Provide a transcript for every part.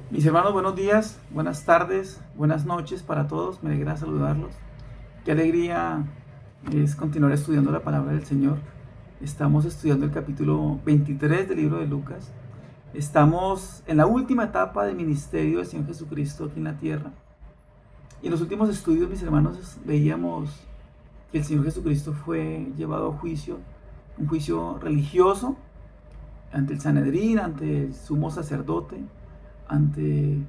Mis hermanos, buenos días, buenas tardes, buenas noches para todos. Me alegra saludarlos. Qué alegría es continuar estudiando la palabra del Señor. Estamos estudiando el capítulo 23 del libro de Lucas. Estamos en la última etapa del ministerio del Señor Jesucristo aquí en la tierra. Y en los últimos estudios, mis hermanos, veíamos que el Señor Jesucristo fue llevado a juicio, un juicio religioso, ante el Sanedrín, ante el sumo sacerdote, ante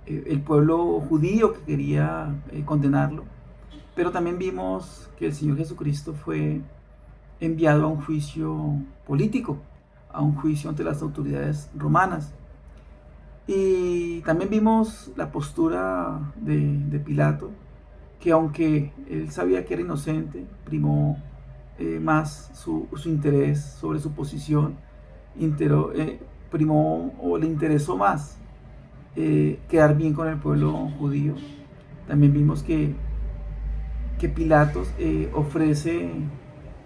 el pueblo judío que quería condenarlo. Pero también vimos que el Señor Jesucristo fue enviado a un juicio político, a un juicio ante las autoridades romanas. Y también vimos la postura de Pilato, que aunque él sabía que era inocente, primó más su interés sobre su posición, primó o le interesó más quedar bien con el pueblo judío. También vimos que Pilatos ofrece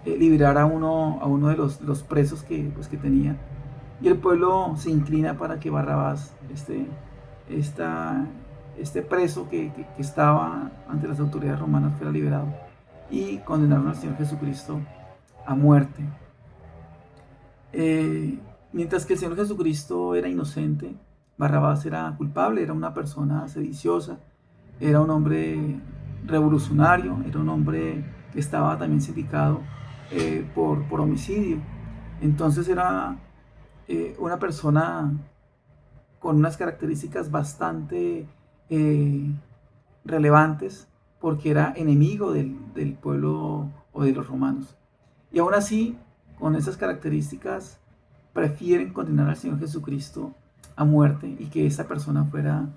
liberar a uno de los presos que tenía. Y el pueblo se inclina para que Barrabás, este preso que estaba ante las autoridades romanas, fuera liberado. Y condenaron al Señor Jesucristo a muerte. Mientras que el Señor Jesucristo era inocente, Barrabás era culpable, era una persona sediciosa, era un hombre revolucionario, era un hombre que estaba también sindicado por homicidio. Entonces era una persona con unas características bastante relevantes porque era enemigo del pueblo o de los romanos. Y aún así, con esas características, prefieren condenar al Señor Jesucristo a muerte y que esa persona fuera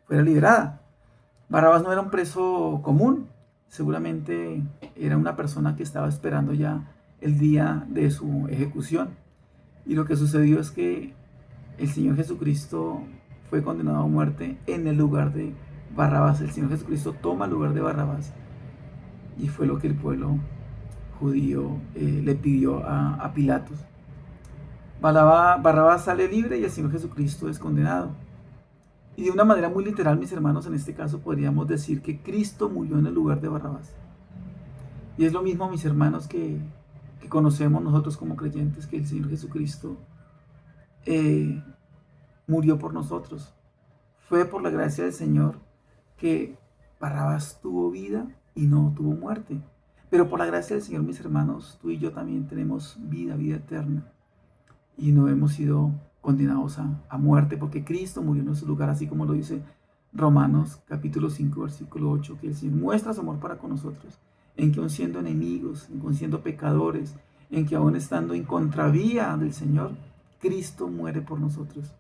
liberada. Barrabás no era un preso común, seguramente era una persona que estaba esperando ya el día de su ejecución. Y lo que sucedió es que el Señor Jesucristo fue condenado a muerte en el lugar de Barrabás. El Señor Jesucristo toma el lugar de Barrabás y fue lo que el pueblo judío le pidió a Pilatos. Barrabás sale libre y el Señor Jesucristo es condenado. Y de una manera muy literal, mis hermanos, en este caso podríamos decir que Cristo murió en el lugar de Barrabás. Y es lo mismo, mis hermanos, que conocemos nosotros como creyentes, que el Señor Jesucristo murió por nosotros. Fue por la gracia del Señor que Barrabás tuvo vida y no tuvo muerte. Pero por la gracia del Señor, mis hermanos, tú y yo también tenemos vida eterna. Y no hemos sido condenados a muerte, porque Cristo murió en nuestro lugar, así como lo dice Romanos capítulo 5, versículo 8, que el Señor muestra su amor para con nosotros, en que aún siendo enemigos, en que aún siendo pecadores, en que aún estando en contravía del Señor, Cristo muere por nosotros.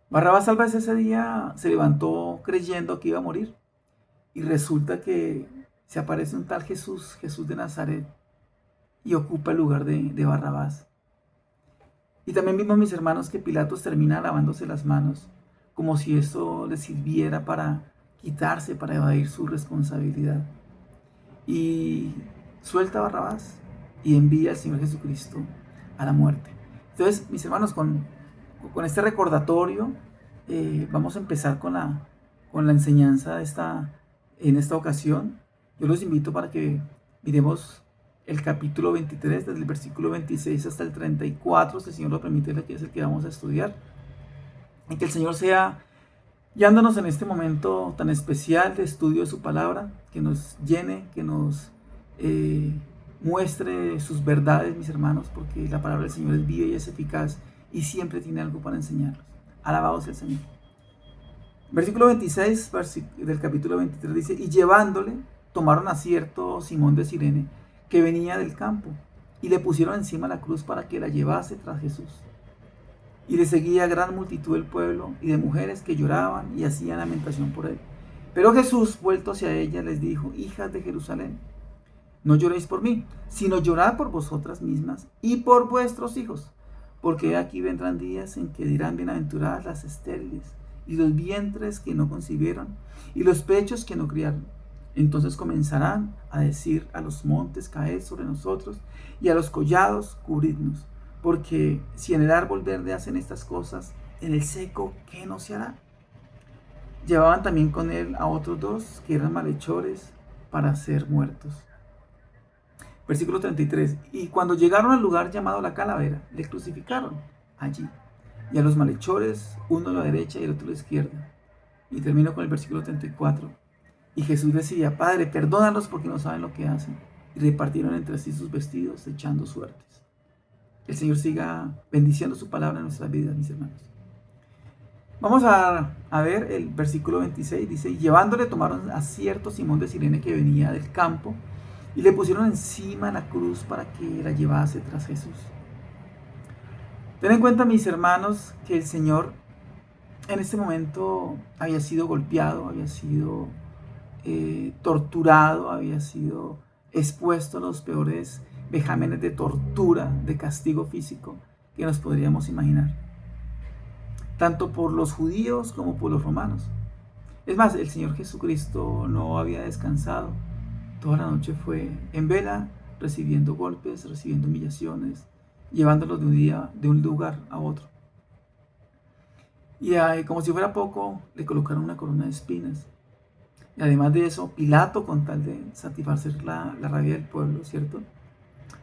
Barrabás tal vez ese día se levantó creyendo que iba a morir, y resulta que se aparece un tal Jesús de Nazaret, y ocupa el lugar de Barrabás. Y también vimos, mis hermanos, que Pilatos termina lavándose las manos, como si esto le sirviera para quitarse, para evadir su responsabilidad. Y suelta a Barrabás y envía al Señor Jesucristo a la muerte. Entonces, mis hermanos, con este recordatorio, vamos a empezar con la enseñanza en esta ocasión. Yo los invito para que miremos el capítulo 23, desde el versículo 26 hasta el 34, si el Señor lo permite, que es el que vamos a estudiar. Y que el Señor sea guiándonos en este momento tan especial de estudio de su palabra, que nos llene, que nos muestre sus verdades, mis hermanos, porque la palabra del Señor es viva y es eficaz y siempre tiene algo para enseñarnos. Alabado sea el Señor. Versículo 26 del capítulo 23 dice: y llevándole, tomaron a cierto Simón de Cirene, que venía del campo, y le pusieron encima la cruz para que la llevase tras Jesús. Y le seguía gran multitud del pueblo y de mujeres que lloraban y hacían lamentación por él. Pero Jesús, vuelto hacia ellas, les dijo: hijas de Jerusalén, no lloréis por mí, sino llorad por vosotras mismas y por vuestros hijos, porque aquí vendrán días en que dirán: bienaventuradas las estériles, y los vientres que no concibieron, y los pechos que no criaron. Entonces comenzarán a decir a los montes: caed sobre nosotros, y a los collados: cubridnos. Porque si en el árbol verde hacen estas cosas, en el seco, ¿qué no se hará? Llevaban también con él a otros dos que eran malhechores para ser muertos. Versículo 33. Y cuando llegaron al lugar llamado la calavera, le crucificaron allí. Y a los malhechores, uno a la derecha y el otro a la izquierda. Y termino con el versículo 34. Y Jesús decía, Padre, perdónalos porque no saben lo que hacen. Y repartieron entre sí sus vestidos, echando suertes. El Señor siga bendiciendo su palabra en nuestras vidas, mis hermanos. Vamos a ver el versículo 26. Dice, y llevándole tomaron a cierto Simón de Cirene que venía del campo y le pusieron encima la cruz para que la llevase tras Jesús. Ten en cuenta, mis hermanos, que el Señor en este momento había sido golpeado, había sido torturado, había sido expuesto a los peores vejámenes de tortura, de castigo físico que nos podríamos imaginar, tanto por los judíos como por los romanos. Es más, el Señor Jesucristo no había descansado. Toda la noche fue en vela, recibiendo golpes, recibiendo humillaciones, llevándolos de un lugar a otro. Y como si fuera poco, le colocaron una corona de espinas. Y además de eso, Pilato, con tal de satisfacer la rabia del pueblo, ¿cierto?,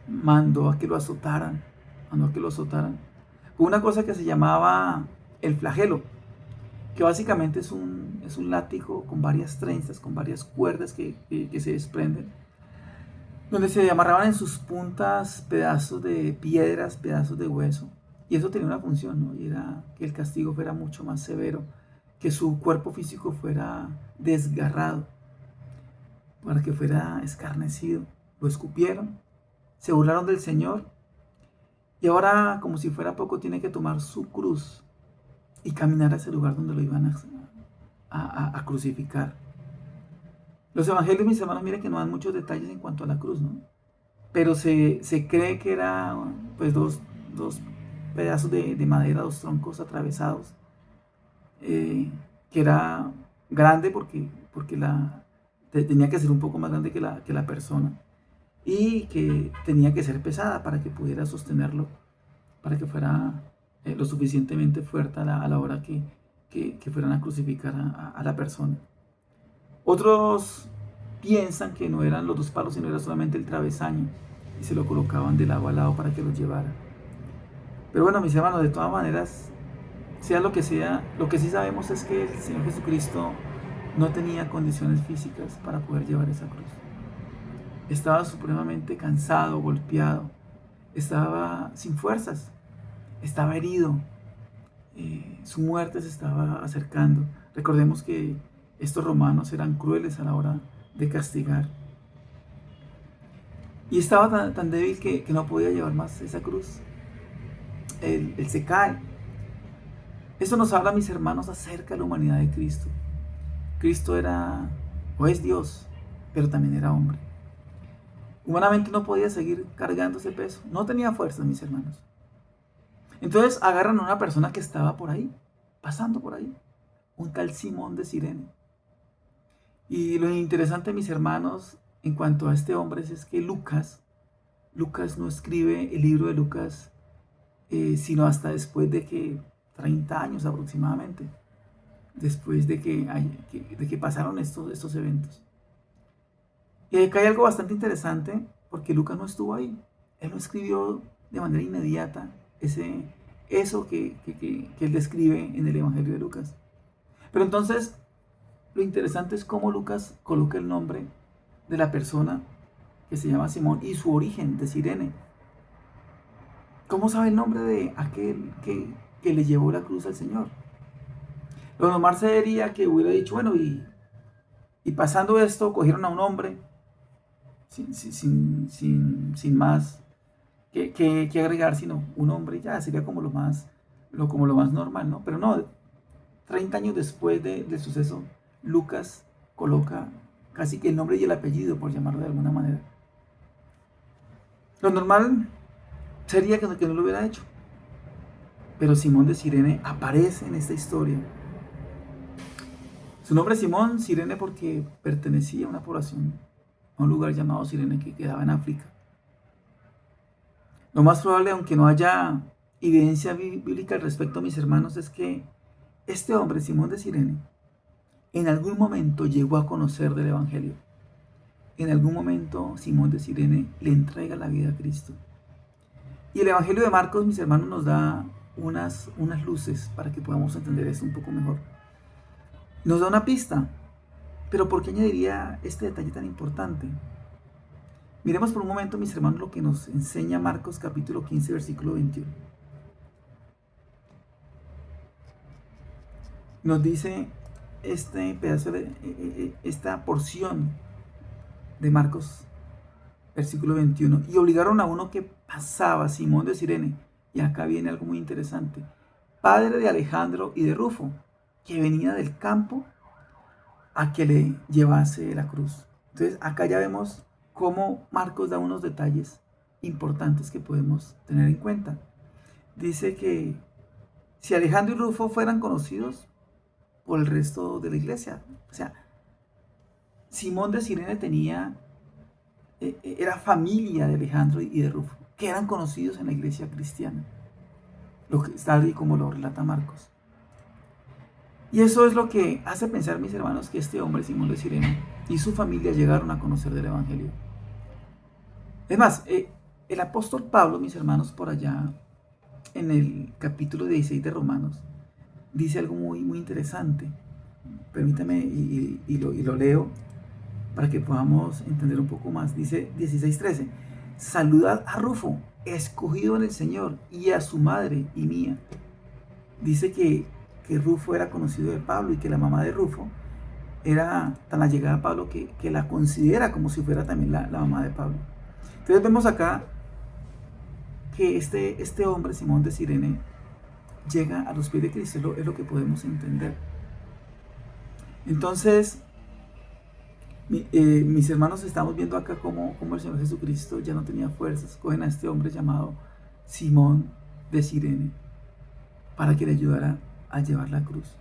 mandó a que lo azotaran, con una cosa que se llamaba el flagelo, que básicamente es un látigo con varias trenzas, con varias cuerdas que se desprenden, donde se amarraban en sus puntas pedazos de piedras, pedazos de hueso. Y eso tenía una función, ¿no? Y era que el castigo fuera mucho más severo, que su cuerpo físico fuera desgarrado, para que fuera escarnecido. Lo escupieron, se burlaron del Señor, y ahora, como si fuera poco, tiene que tomar su cruz y caminar a ese lugar donde lo iban a crucificar. Los evangelios, mis hermanos, miren que no dan muchos detalles en cuanto a la cruz, ¿no? Pero se cree que era pues dos pedazos de madera, dos troncos atravesados, que era grande porque tenía que ser un poco más grande que la persona, y que tenía que ser pesada para que pudiera sostenerlo, para que fuera lo suficientemente fuerte a la hora que fueran a crucificar a la persona. Otros piensan que no eran los dos palos, sino era solamente el travesaño, y se lo colocaban de lado a lado para que lo llevara. Pero bueno, mis hermanos, de todas maneras, sea, lo que sí sabemos es que el Señor Jesucristo no tenía condiciones físicas para poder llevar esa cruz. Estaba supremamente cansado, golpeado, estaba sin fuerzas, estaba herido, su muerte se estaba acercando. Recordemos que estos romanos eran crueles a la hora de castigar. Y estaba tan débil que no podía llevar más esa cruz. Él se cae. Esto nos habla, mis hermanos, acerca de la humanidad de Cristo. Cristo era, o es Dios, pero también era hombre. Humanamente no podía seguir cargando ese peso. No tenía fuerza, mis hermanos. Entonces agarran a una persona que estaba por ahí, pasando por ahí, un tal Simón de Cirene. Y lo interesante, mis hermanos, en cuanto a este hombre es que Lucas no escribe el libro de Lucas sino hasta después de que 30 años aproximadamente, después de que pasaron estos eventos. Y acá hay algo bastante interesante, porque Lucas no estuvo ahí. Él no escribió de manera inmediata eso que él describe en el Evangelio de Lucas. Pero entonces, lo interesante es cómo Lucas coloca el nombre de la persona que se llama Simón y su origen de Cirene. ¿Cómo sabe el nombre de aquel que le llevó la cruz al Señor? Lo normal sería que hubiera dicho, bueno, y pasando esto, cogieron a un hombre sin más que agregar, sino un hombre, ya sería como lo más normal, ¿no? Pero no, 30 años después del suceso, Lucas coloca casi que el nombre y el apellido, por llamarlo de alguna manera. Lo normal sería que no lo hubiera hecho. Pero Simón de Cirene aparece en esta historia. Su nombre es Simón Cirene porque pertenecía a una población, a un lugar llamado Cirene que quedaba en África. Lo más probable, aunque no haya evidencia bíblica al respecto, mis hermanos, es que este hombre, Simón de Cirene, en algún momento llegó a conocer del Evangelio. En algún momento Simón de Cirene le entrega la vida a Cristo. Y el Evangelio de Marcos, mis hermanos, nos da unas luces para que podamos entender esto un poco mejor. Nos da una pista, pero ¿por qué añadiría este detalle tan importante? Miremos por un momento, mis hermanos, lo que nos enseña Marcos capítulo 15, versículo 21. Nos dice este pedazo esta porción de Marcos, versículo 21. Y obligaron a uno que pasaba, Simón de Cirene, y acá viene algo muy interesante, padre de Alejandro y de Rufo, que venía del campo a que le llevase la cruz. Entonces acá ya vemos cómo Marcos da unos detalles importantes que podemos tener en cuenta. Dice que si Alejandro y Rufo fueran conocidos por el resto de la iglesia, o sea, Simón de Cirene era familia de Alejandro y de Rufo, que eran conocidos en la iglesia cristiana, lo que está ahí como lo relata Marcos. Y eso es lo que hace pensar, mis hermanos, que este hombre, Simón de Cirene, y su familia llegaron a conocer del Evangelio. Es más, el apóstol Pablo, mis hermanos, por allá en el capítulo 16 de Romanos, dice algo muy interesante. Permítame y lo leo para que podamos entender un poco más. Dice 16:13, saludad a Rufo, escogido en el Señor, y a su madre y mía. Dice que Rufo era conocido de Pablo y que la mamá de Rufo era tan allegada a Pablo que la considera como si fuera también la mamá de Pablo. Entonces vemos acá que este hombre, Simón de Cirene, llega a los pies de Cristo, es lo que podemos entender. Entonces, mis hermanos, estamos viendo acá cómo el Señor Jesucristo ya no tenía fuerzas. Cogen a este hombre llamado Simón de Cirene para que le ayudara a llevar la cruz.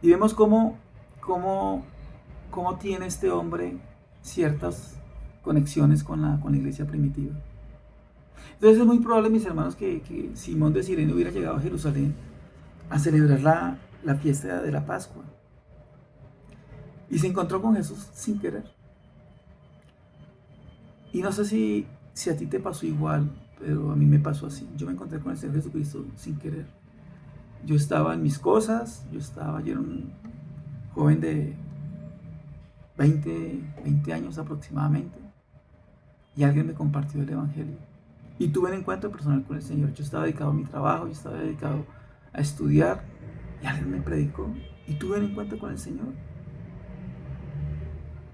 Y vemos cómo tiene este hombre ciertas conexiones con la iglesia primitiva. Entonces es muy probable, mis hermanos, que Simón de Cirene hubiera llegado a Jerusalén a celebrar la fiesta de la Pascua. Y se encontró con Jesús sin querer. Y no sé si a ti te pasó igual, pero a mí me pasó así. Yo me encontré con el Señor Jesucristo sin querer. Yo estaba en mis cosas, yo era un joven de 20 años aproximadamente. Y alguien me compartió el Evangelio. Y tuve un encuentro personal con el Señor. Yo estaba dedicado a mi trabajo, yo estaba dedicado a estudiar. Y alguien me predicó. Y tuve un encuentro con el Señor.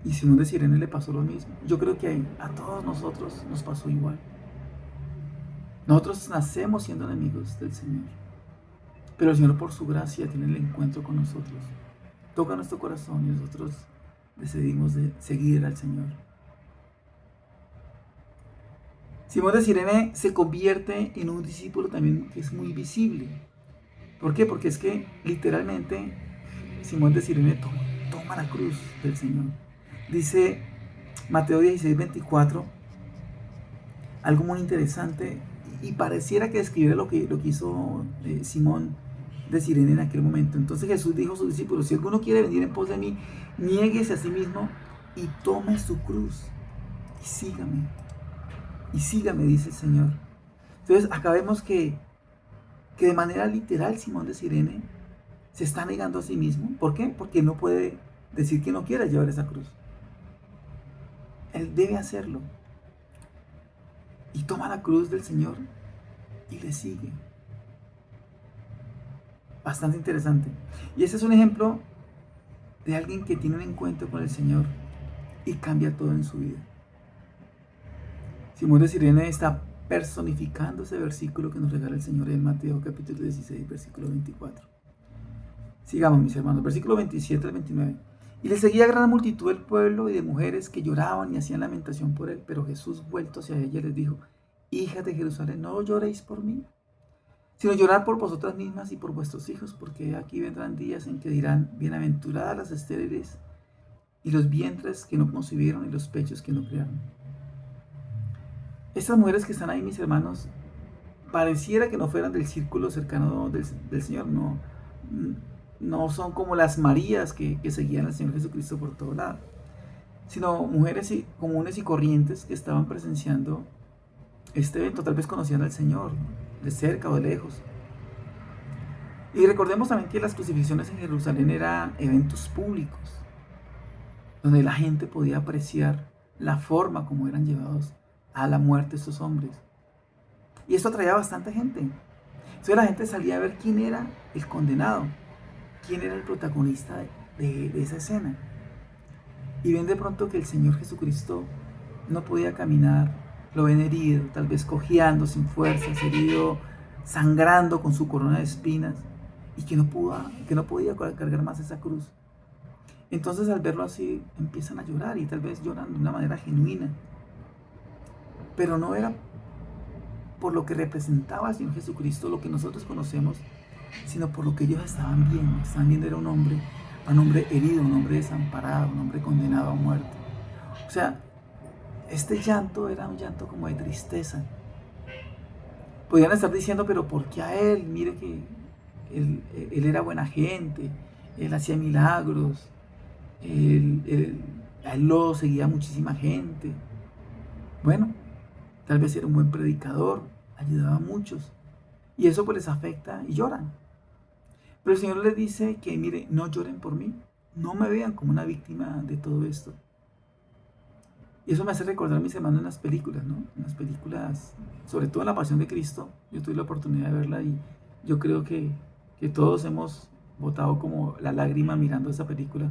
Y Simón de Cirene le pasó lo mismo. Yo creo que a todos nosotros nos pasó igual. Nosotros nacemos siendo enemigos del Señor. Pero el Señor, por su gracia, tiene el encuentro con nosotros. Toca nuestro corazón y nosotros decidimos de seguir al Señor. Simón de Cirene se convierte en un discípulo también que es muy visible. ¿Por qué? Porque es que literalmente Simón de Cirene toma la cruz del Señor. Dice Mateo 16:24, algo muy interesante, y pareciera que describe lo que hizo Simón de Cirene en aquel momento. Entonces Jesús dijo a sus discípulos: si alguno quiere venir en pos de mí, niéguese a sí mismo y tome su cruz y sígame. Y sígame, dice el Señor. Entonces acá vemos que de manera literal Simón de Cirene se está negando a sí mismo. ¿Por qué? Porque no puede decir que no quiere llevar esa cruz. Él debe hacerlo. Y toma la cruz del Señor y le sigue. Bastante interesante. Y ese es un ejemplo de alguien que tiene un encuentro con el Señor y cambia todo en su vida. Simón de Cirene está personificando ese versículo que nos regala el Señor en Mateo capítulo 16, versículo 24. Sigamos, mis hermanos, versículo 27 al 29. Y le seguía gran multitud del pueblo y de mujeres que lloraban y hacían lamentación por él. Pero Jesús, vuelto hacia ella, les dijo: hijas de Jerusalén, no lloréis por mí, sino llorar por vosotras mismas y por vuestros hijos, porque aquí vendrán días en que dirán: bienaventuradas las estériles y los vientres que no concibieron y los pechos que no criaron. Estas mujeres que están ahí, mis hermanos, pareciera que no fueran del círculo cercano del Señor, no, no son como las Marías que seguían al Señor Jesucristo por todo lado, sino mujeres comunes y corrientes que estaban presenciando este evento, tal vez conocían al Señor, de cerca o de lejos. Y recordemos también que las crucifixiones en Jerusalén eran eventos públicos, donde la gente podía apreciar la forma como eran llevados a la muerte estos hombres. Y esto atraía a bastante gente. Entonces la gente salía a ver quién era el condenado, quién era el protagonista de esa escena. Y ven de pronto que el Señor Jesucristo no podía caminar, lo ven herido, tal vez cojeando, sin fuerzas, herido, sangrando con su corona de espinas, y que no podía cargar más esa cruz. Entonces al verlo así empiezan a llorar, y tal vez lloran de una manera genuina, pero no era por lo que representaba al Señor Jesucristo, lo que nosotros conocemos, sino por lo que ellos estaban viendo era un hombre herido, un hombre desamparado, un hombre condenado a muerte. O sea, este llanto era un llanto como de tristeza. Podrían estar diciendo, pero ¿por qué a él? Mire que él era buena gente, él hacía milagros, a él lo seguía muchísima gente. Bueno, tal vez era un buen predicador, ayudaba a muchos, y eso pues les afecta y lloran. Pero el Señor les dice que, mire, no lloren por mí, no me vean como una víctima de todo esto. Y eso me hace recordar a mis hermanos en las películas, ¿no? En las películas, sobre todo en La Pasión de Cristo, yo tuve la oportunidad de verla y yo creo que todos hemos botado como la lágrima mirando esa película,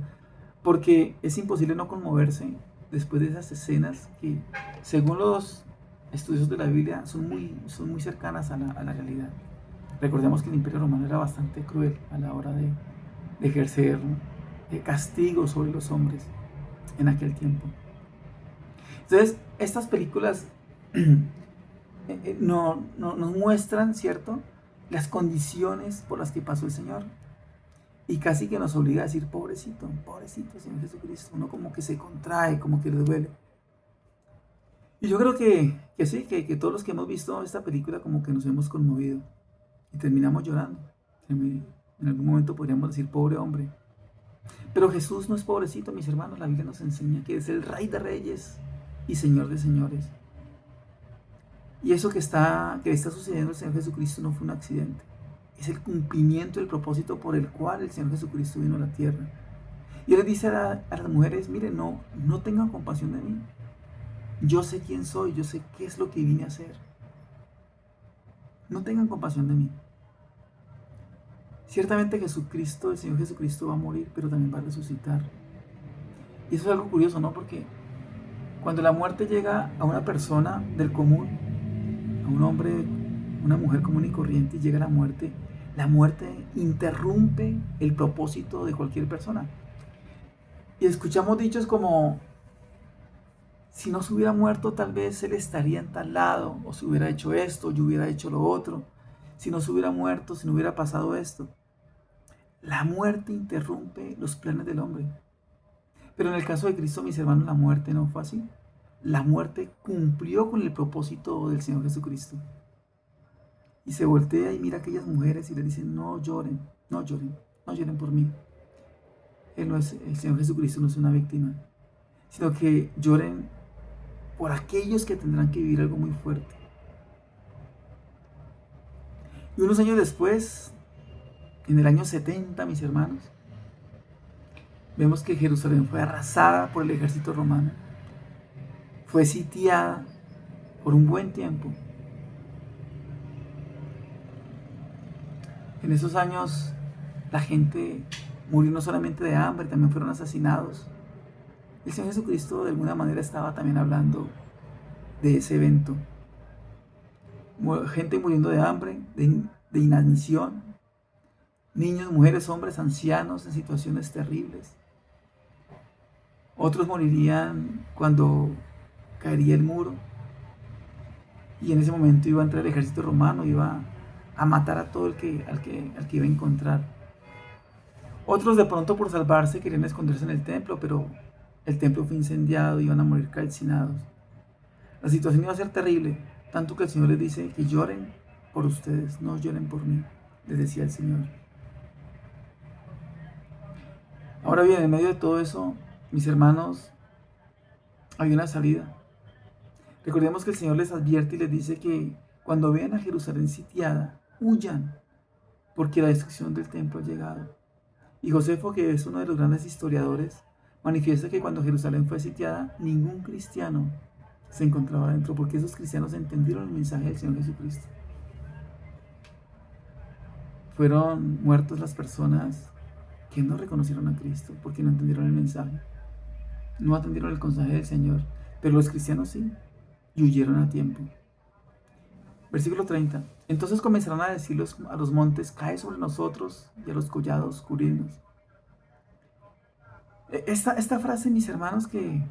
porque es imposible no conmoverse después de esas escenas que, según los estudios de la Biblia, son muy cercanas a la realidad. Recordemos que el Imperio Romano era bastante cruel a la hora de ejercer castigo sobre los hombres en aquel tiempo. Entonces, estas películas nos muestran, ¿cierto?, las condiciones por las que pasó el Señor. Y casi que nos obliga a decir, pobrecito, Señor Jesucristo. Uno como que se contrae, como que le duele. Y yo creo que sí, que todos los que hemos visto esta película como que nos hemos conmovido. Y terminamos llorando. En algún momento podríamos decir, pobre hombre. Pero Jesús no es pobrecito, mis hermanos. La Biblia nos enseña que es el Rey de Reyes y Señor de Señores. Y eso que le está sucediendo al Señor Jesucristo no fue un accidente. Es el cumplimiento del propósito por el cual el Señor Jesucristo vino a la tierra. Y Él les dice a las mujeres, miren, no tengan compasión de mí. Yo sé quién soy, yo sé qué es lo que vine a hacer. No tengan compasión de mí. Ciertamente Jesucristo, el Señor Jesucristo va a morir, pero también va a resucitar. Y eso es algo curioso, ¿no? Porque cuando la muerte llega a una persona del común, a un hombre, una mujer común y corriente, y llega la muerte interrumpe el propósito de cualquier persona. Y escuchamos dichos como, si no se hubiera muerto, tal vez él estaría en tal lado, o se hubiera hecho esto, yo hubiera hecho lo otro. Si no se hubiera muerto, si no hubiera pasado esto. La muerte interrumpe los planes del hombre. Pero en el caso de Cristo, mis hermanos, la muerte no fue así. La muerte cumplió con el propósito del Señor Jesucristo. Y se voltea y mira a aquellas mujeres y le dice, no lloren por mí. El Señor Jesucristo no es una víctima, sino que lloren por aquellos que tendrán que vivir algo muy fuerte. Y unos años después, en el año 70, mis hermanos, vemos que Jerusalén fue arrasada por el ejército romano. Fue sitiada por un buen tiempo. En esos años la gente murió no solamente de hambre, también fueron asesinados. El Señor Jesucristo de alguna manera estaba también hablando de ese evento. Gente muriendo de hambre, de inanición, niños, mujeres, hombres, ancianos en situaciones terribles. Otros morirían cuando caería el muro y en ese momento iba a entrar el ejército romano, iba a matar a todo al que iba a encontrar. Otros de pronto por salvarse querían esconderse en el templo, pero el templo fue incendiado y iban a morir calcinados. La situación iba a ser terrible, tanto que el Señor les dice que lloren por ustedes, no lloren por mí, les decía el Señor. Ahora bien, en medio de todo eso, mis hermanos, hay una salida. Recordemos que el Señor les advierte y les dice que cuando vean a Jerusalén sitiada, huyan, porque la destrucción del templo ha llegado. Y Josefo, que es uno de los grandes historiadores, manifiesta que cuando Jerusalén fue sitiada, ningún cristiano se encontraba dentro, porque esos cristianos entendieron el mensaje del Señor Jesucristo. Fueron muertos las personas que no reconocieron a Cristo, porque no entendieron el mensaje, no atendieron el consejo del Señor, pero los cristianos sí, y huyeron a tiempo. Versículo 30. Entonces comenzaron a decirlos a los montes, cae sobre nosotros, y a los collados, cubrirnos. Esta frase, mis hermanos, que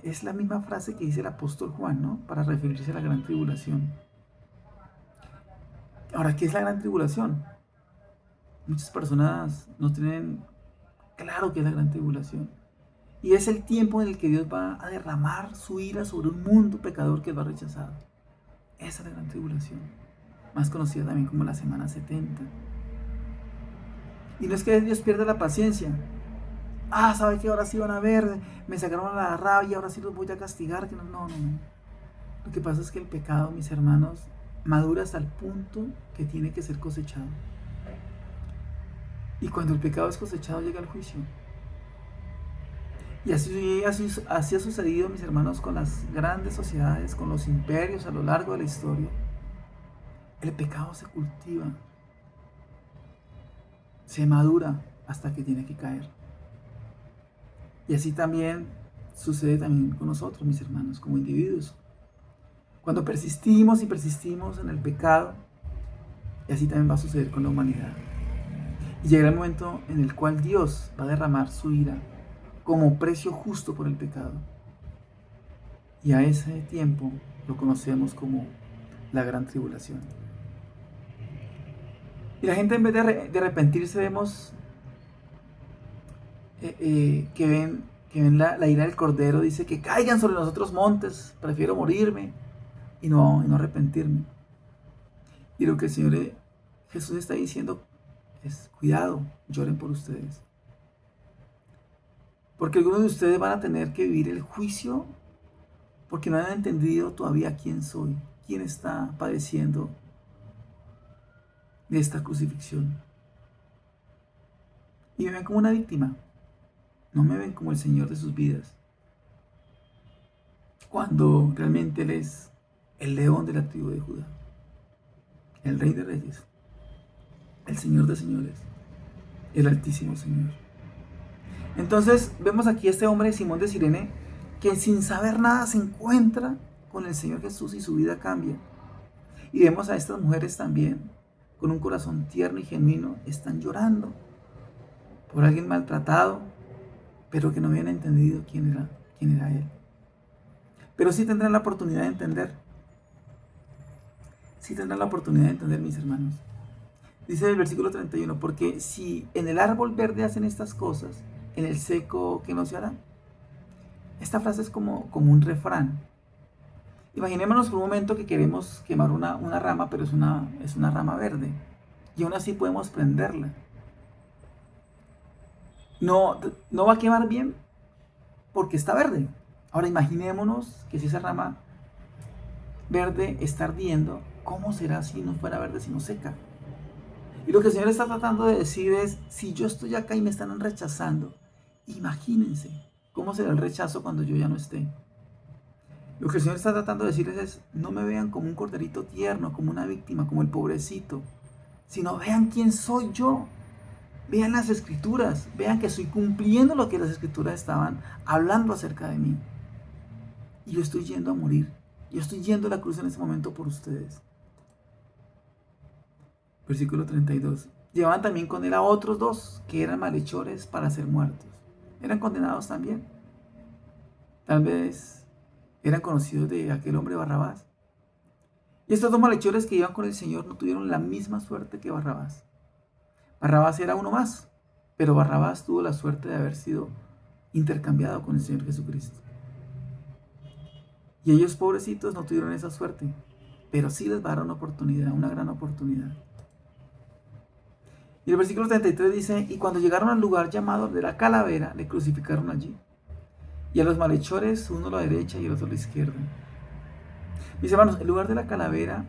es la misma frase que dice el apóstol Juan, ¿no? Para referirse a la gran tribulación. Ahora, ¿qué es la gran tribulación? Muchas personas no tienen claro qué es la gran tribulación. Y es el tiempo en el que Dios va a derramar su ira sobre un mundo pecador que lo ha rechazado. Esa es la gran tribulación, más conocida también como la semana 70. Y no es que Dios pierda la paciencia. ¿Sabe que ahora sí van a ver? Me sacaron la rabia, ahora sí los voy a castigar. No. Lo que pasa es que el pecado, mis hermanos, madura hasta el punto que tiene que ser cosechado. Y cuando el pecado es cosechado, llega el juicio. Y así ha sucedido, mis hermanos, con las grandes sociedades, con los imperios a lo largo de la historia. El pecado se cultiva, se madura hasta que tiene que caer. Y así también sucede también con nosotros, mis hermanos, como individuos. Cuando persistimos y persistimos en el pecado, y así también va a suceder con la humanidad. Y llegará el momento en el cual Dios va a derramar su ira como precio justo por el pecado. Y a ese tiempo lo conocemos como la gran tribulación. Y la gente, en vez de arrepentirse, vemos que ven la ira del Cordero. Dice que caigan sobre nosotros montes, prefiero morirme y no arrepentirme. Y lo que el Señor Jesús está diciendo es: cuidado, lloren por ustedes. Porque algunos de ustedes van a tener que vivir el juicio porque no han entendido todavía quién soy, quién está padeciendo de esta crucifixión. Y me ven como una víctima, no me ven como el Señor de sus vidas, cuando realmente Él es el león de la tribu de Judá, el Rey de Reyes, el Señor de Señores, el Altísimo Señor. Entonces vemos aquí a este hombre, Simón de Cirene, que sin saber nada se encuentra con el Señor Jesús y su vida cambia. Y vemos a estas mujeres también, con un corazón tierno y genuino, están llorando por alguien maltratado, pero que no habían entendido quién era Él. Pero sí tendrán la oportunidad de entender. Sí tendrán la oportunidad de entender, mis hermanos. Dice el versículo 31, porque si en el árbol verde hacen estas cosas, en el seco, ¿qué no se hará? Esta frase es como un refrán. Imaginémonos por un momento que queremos quemar una rama, pero es una rama verde. Y aún así podemos prenderla. No va a quemar bien porque está verde. Ahora imaginémonos que si esa rama verde está ardiendo, ¿cómo será si no fuera verde, sino seca? Y lo que el Señor está tratando de decir es: si yo estoy acá y me están rechazando, imagínense cómo será el rechazo cuando yo ya no esté. Lo que el Señor está tratando de decirles es: no me vean como un corderito tierno, como una víctima, como el pobrecito, sino vean quién soy yo. Vean las Escrituras, vean que estoy cumpliendo lo que las Escrituras estaban hablando acerca de mí. Y yo estoy yendo a morir. Yo estoy yendo a la cruz en este momento por ustedes. Versículo 32. Llevaban también con él a otros dos que eran malhechores para ser muertos. Eran condenados también. Tal vez eran conocidos de aquel hombre Barrabás. Y estos dos malhechores que iban con el Señor no tuvieron la misma suerte que Barrabás. Barrabás era uno más, pero Barrabás tuvo la suerte de haber sido intercambiado con el Señor Jesucristo. Y ellos, pobrecitos, no tuvieron esa suerte, pero sí les va a dar una oportunidad, una gran oportunidad. Y el versículo 33 dice, y cuando llegaron al lugar llamado de la calavera, le crucificaron allí. Y a los malhechores, uno a la derecha y el otro a la izquierda. Mis hermanos, el lugar de la calavera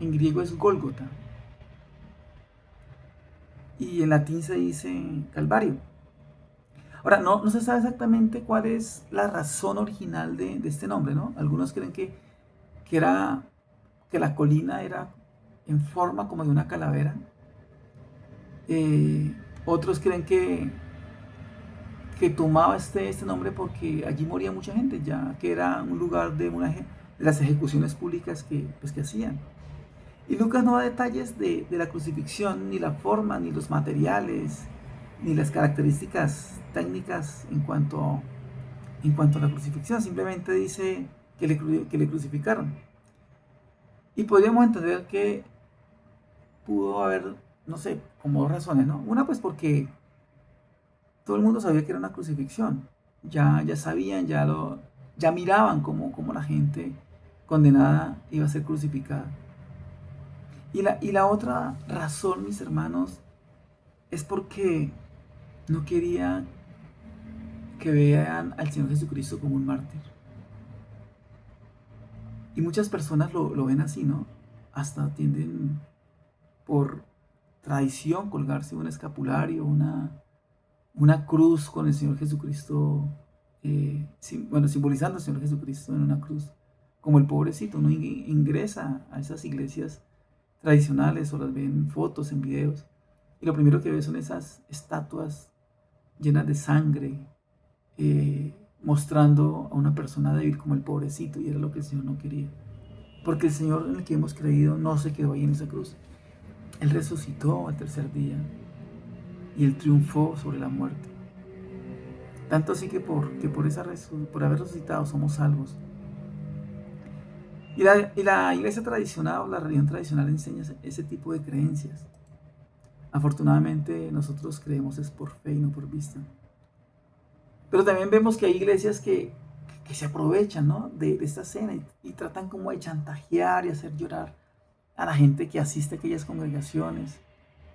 en griego es Gólgota. Y en latín se dice Calvario. Ahora, no se sabe exactamente cuál es la razón original de este nombre, ¿no? Algunos creen que la colina era en forma como de una calavera. Otros creen que tomaba este nombre porque allí moría mucha gente, ya que era un lugar de las ejecuciones públicas que hacían. Y Lucas no da detalles de la crucifixión, ni la forma, ni los materiales, ni las características técnicas en cuanto a la crucifixión. Simplemente dice que le crucificaron. Y podríamos entender que pudo haber, no sé, como dos razones, ¿no? Una, pues porque todo el mundo sabía que era una crucifixión. Ya sabían, ya miraban cómo la gente condenada iba a ser crucificada. Y la otra razón, mis hermanos, es porque no quería que vean al Señor Jesucristo como un mártir. Y muchas personas lo ven así, ¿no? Hasta tienden por tradición colgarse un escapulario, una cruz con el Señor Jesucristo, simbolizando al Señor Jesucristo en una cruz. Como el pobrecito, uno ingresa a esas iglesias tradicionales o las ve en fotos, en videos, y lo primero que ve son esas estatuas llenas de sangre, mostrando a una persona débil como el pobrecito, y era lo que el Señor no quería. Porque el Señor en el que hemos creído no se quedó ahí en esa cruz. Él resucitó al tercer día y Él triunfó sobre la muerte. Tanto así que por haber resucitado somos salvos. Y la iglesia tradicional o la religión tradicional enseña ese tipo de creencias. Afortunadamente nosotros creemos es por fe y no por vista. Pero también vemos que hay iglesias que se aprovechan, ¿no?, de esta escena y tratan como de chantajear y hacer llorar a la gente que asiste a aquellas congregaciones.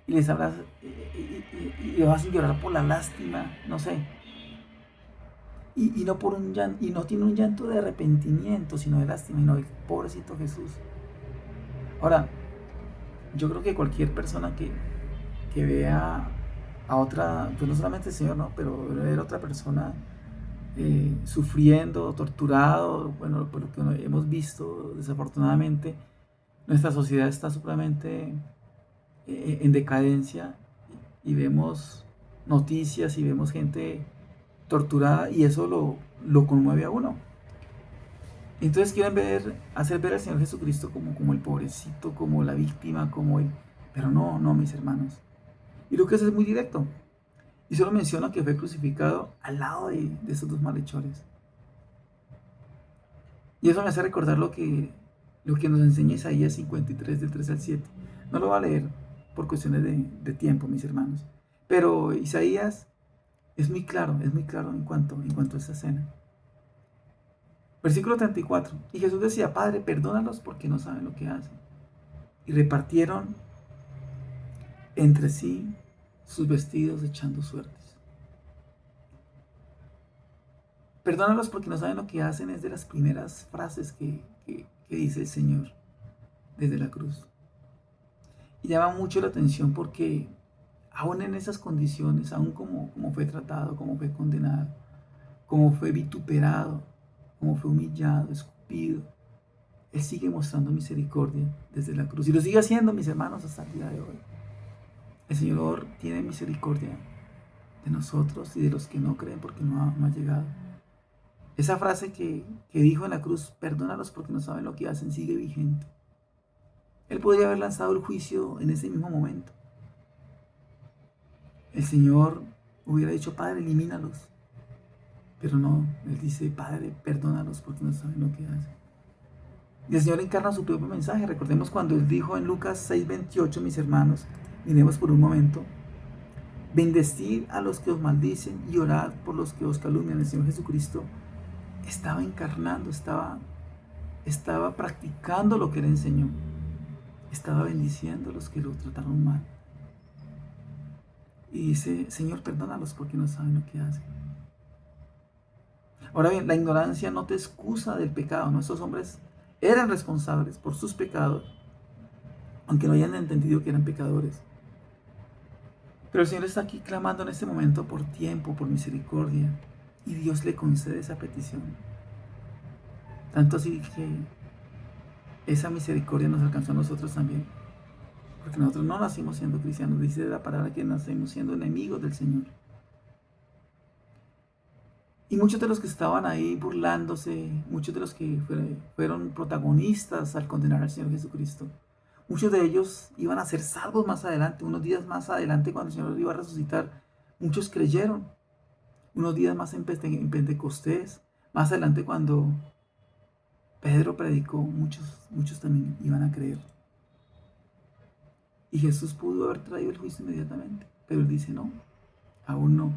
Y les hablas y los hacen llorar por la lástima, no sé. Y no por un llanto, y no tiene un llanto de arrepentimiento, sino de lástima, y no de pobrecito Jesús. Ahora, yo creo que cualquier persona que vea a otra, pues no solamente el Señor, ¿no?, pero ver a otra persona sufriendo, torturado, bueno, por lo que hemos visto, desafortunadamente, nuestra sociedad está supremamente en decadencia y vemos noticias y vemos gente torturada y eso lo conmueve a uno. Entonces quieren hacer ver al Señor Jesucristo como el pobrecito, como la víctima, pero no, mis hermanos. Y Lucas es muy directo y solo menciona que fue crucificado al lado de esos dos malhechores. Y eso me hace recordar lo que nos enseña Isaías 53, del 3 al 7. No lo voy a leer por cuestiones de tiempo, mis hermanos. Pero Isaías es muy claro en cuanto a esta escena. Versículo 34. Y Jesús decía, Padre, perdónalos porque no saben lo que hacen. Y repartieron entre sí sus vestidos echando suertes. Perdónalos porque no saben lo que hacen es de las primeras frases que dice el Señor desde la cruz. Y llama mucho la atención porque aún en esas condiciones, aún como fue tratado, como fue condenado, como fue vituperado, como fue humillado, escupido, Él sigue mostrando misericordia desde la cruz. Y lo sigue haciendo, mis hermanos, hasta el día de hoy. El Señor tiene misericordia de nosotros y de los que no creen porque no ha llegado. Esa frase que dijo en la cruz, perdónalos porque no saben lo que hacen, sigue vigente. Él podría haber lanzado el juicio en ese mismo momento. El Señor hubiera dicho, Padre, elimínalos. Pero no, Él dice, Padre, perdónalos porque no saben lo que hacen. Y el Señor encarna su propio mensaje. Recordemos cuando Él dijo en Lucas 6:28, mis hermanos, miremos por un momento, bendecid a los que os maldicen y orad por los que os calumnian. El Señor Jesucristo estaba encarnando, estaba estaba practicando lo que él enseñó, estaba bendiciendo a los que lo trataron mal. Y dice: Señor, perdónalos porque no saben lo que hacen. Ahora bien, la ignorancia no te excusa del pecado, ¿no? Estos hombres eran responsables por sus pecados, aunque no hayan entendido que eran pecadores. Pero el Señor está aquí clamando en este momento por tiempo, por misericordia, y Dios le concede esa petición. Tanto así que esa misericordia nos alcanzó a nosotros también, porque nosotros no nacimos siendo cristianos, dice la palabra que nacimos siendo enemigos del Señor. Y muchos de los que estaban ahí burlándose, muchos de los que fueron protagonistas al condenar al Señor Jesucristo, muchos de ellos iban a ser salvos más adelante, unos días más adelante cuando el Señor iba a resucitar. Muchos creyeron, unos días más en Pentecostés, más adelante cuando Pedro predicó, muchos también iban a creer. Y Jesús pudo haber traído el juicio inmediatamente, pero Él dice: no, aún no,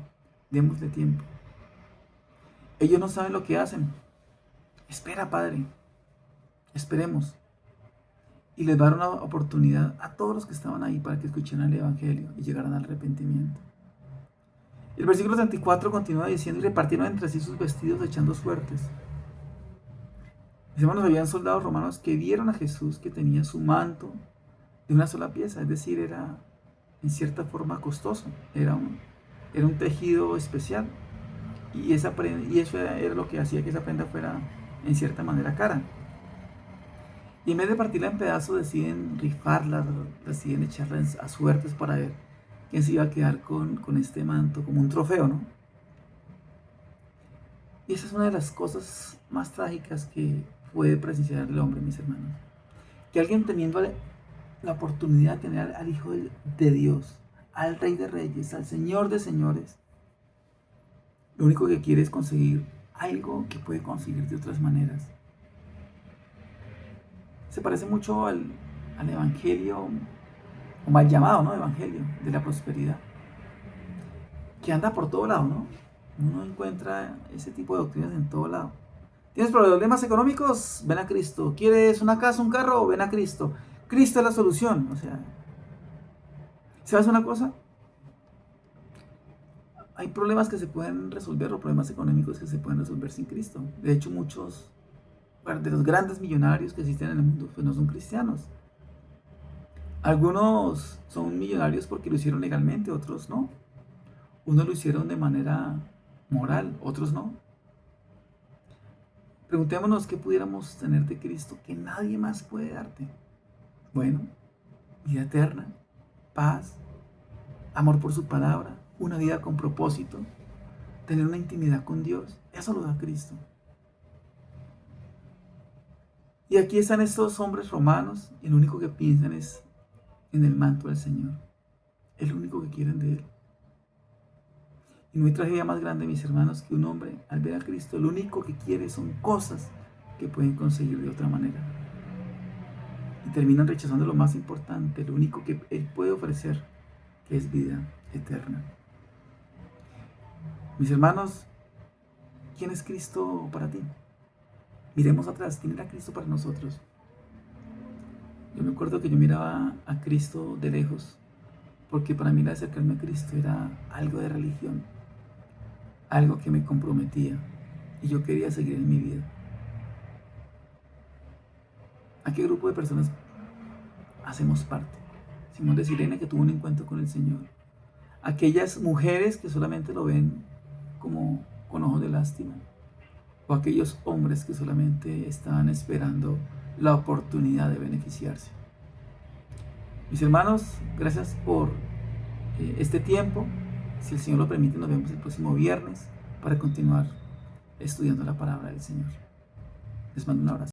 démosle tiempo. Ellos no saben lo que hacen. Espera, Padre, esperemos. Y les va a dar una oportunidad a todos los que estaban ahí para que escucharan el Evangelio y llegaran al arrepentimiento. El versículo 34 continúa diciendo: y repartieron entre sí sus vestidos echando suertes. Mis hermanos, habían soldados romanos que vieron a Jesús que tenía su manto de una sola pieza, es decir, era en cierta forma costoso, era un tejido especial. Y eso era lo que hacía que esa prenda fuera en cierta manera cara. Y en vez de partirla en pedazos, deciden rifarla, deciden echarla a suertes para ver quién se iba a quedar con este manto, como un trofeo, ¿no? Y esa es una de las cosas más trágicas que puede presenciar el hombre, mis hermanos. Que alguien teniendo la oportunidad de tener al Hijo de Dios, al Rey de Reyes, al Señor de Señores, lo único que quiere es conseguir algo que puede conseguir de otras maneras. Se parece mucho al evangelio, o mal llamado, ¿no? Evangelio de la prosperidad, que anda por todo lado, ¿no? Uno encuentra ese tipo de doctrinas en todo lado. ¿Tienes problemas económicos? Ven a Cristo. ¿Quieres una casa, un carro? Ven a Cristo. Cristo es la solución. O sea, ¿sabes una cosa? Hay problemas que se pueden resolver, o problemas económicos que se pueden resolver sin Cristo. De hecho, muchos de los grandes millonarios que existen en el mundo pues no son cristianos. Algunos son millonarios porque lo hicieron legalmente, otros no. Unos lo hicieron de manera moral, otros no. Preguntémonos qué pudiéramos tener de Cristo que nadie más puede darte. Bueno, vida eterna, paz, amor por su palabra, una vida con propósito, tener una intimidad con Dios. Eso lo da Cristo. Y aquí están estos hombres romanos y lo único que piensan es en el manto del Señor. Es lo único que quieren de Él. Y no hay tragedia más grande, mis hermanos, que un hombre al ver a Cristo lo único que quiere son cosas que pueden conseguir de otra manera. Y terminan rechazando lo más importante, lo único que Él puede ofrecer, que es vida eterna. Mis hermanos, ¿quién es Cristo para ti? Miremos atrás, ¿quién era Cristo para nosotros? Yo me acuerdo que yo miraba a Cristo de lejos, porque para mí el acercarme a Cristo era algo de religión, algo que me comprometía, y yo quería seguir en mi vida. ¿A qué grupo de personas hacemos parte? Simón de Sirene, que tuvo un encuentro con el Señor. Aquellas mujeres que solamente lo ven como con ojos de lástima, o aquellos hombres que solamente estaban esperando la oportunidad de beneficiarse. Mis hermanos, gracias por este tiempo. Si el Señor lo permite, nos vemos el próximo viernes para continuar estudiando la palabra del Señor. Les mando un abrazo.